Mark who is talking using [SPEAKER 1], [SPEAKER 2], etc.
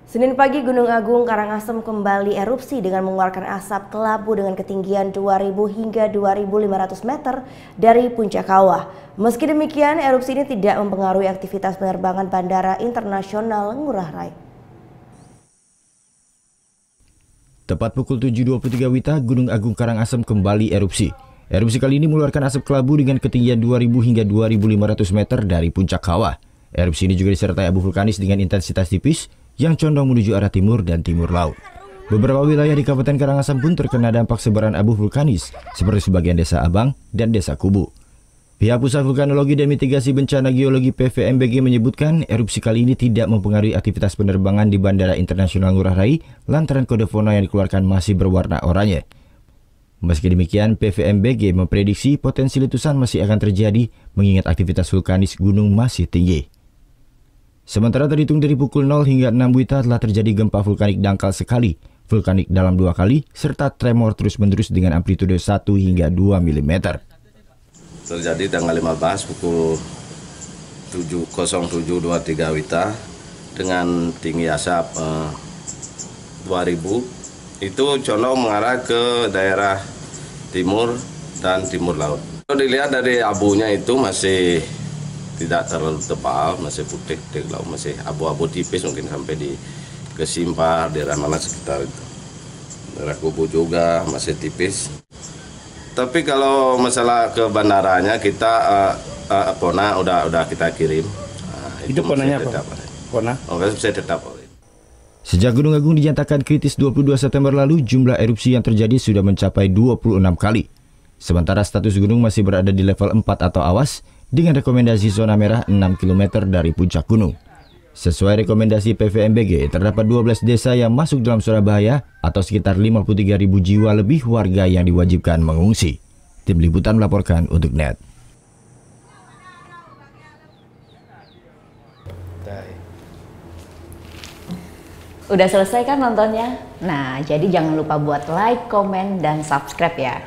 [SPEAKER 1] Senin pagi Gunung Agung Karangasem kembali erupsi dengan mengeluarkan asap kelabu dengan ketinggian 2.000 hingga 2.500 meter dari puncak kawah. Meski demikian, erupsi ini tidak mempengaruhi aktivitas penerbangan Bandara Internasional Ngurah Rai.
[SPEAKER 2] Tepat pukul 7.23 WITA, Gunung Agung Karangasem kembali erupsi. Erupsi kali ini mengeluarkan asap kelabu dengan ketinggian 2.000 hingga 2.500 meter dari puncak kawah. Erupsi ini juga disertai abu vulkanis dengan intensitas tipis yang condong menuju arah timur dan timur laut. Beberapa wilayah di Kabupaten Karangasem pun terkena dampak sebaran abu vulkanis, seperti sebagian Desa Abang dan Desa Kubu. Pihak Pusat Vulkanologi dan Mitigasi Bencana Geologi PVMBG menyebutkan erupsi kali ini tidak mempengaruhi aktivitas penerbangan di Bandara Internasional Ngurah Rai lantaran kode fauna yang dikeluarkan masih berwarna oranye. Meski demikian, PVMBG memprediksi potensi letusan masih akan terjadi mengingat aktivitas vulkanis gunung masih tinggi. Sementara terhitung dari pukul 0 hingga 6 WITA telah terjadi gempa vulkanik dangkal sekali, vulkanik dalam 2 kali, serta tremor terus-menerus dengan amplitude 1 hingga 2 mm.
[SPEAKER 3] Terjadi tanggal 15 pukul 07.23 WITA dengan tinggi asap 2000, itu condong mengarah ke daerah timur dan timur laut. Kalau dilihat dari abunya itu masih tidak terlalu tebal, masih putih, masih abu-abu tipis, mungkin sampai di Kesimpar, daerah mana sekitar itu. Daerah Kubu juga masih tipis. Tapi kalau masalah ke bandaranya kita Pona udah kita kirim.
[SPEAKER 4] Itu Ponanya apa? Pona?
[SPEAKER 3] Bisa tetap.
[SPEAKER 2] Sejak Gunung Agung dinyatakan kritis 22 September lalu, jumlah erupsi yang terjadi sudah mencapai 26 kali. Sementara status gunung masih berada di level 4 atau awas, dengan rekomendasi zona merah 6 km dari puncak gunung. Sesuai rekomendasi PVMBG, terdapat 12 desa yang masuk dalam zona bahaya atau sekitar 53.000 jiwa lebih warga yang diwajibkan mengungsi. Tim Liputan melaporkan untuk NET.
[SPEAKER 5] Udah selesai kan nontonnya? Nah, jadi jangan lupa buat like, komen, dan subscribe ya.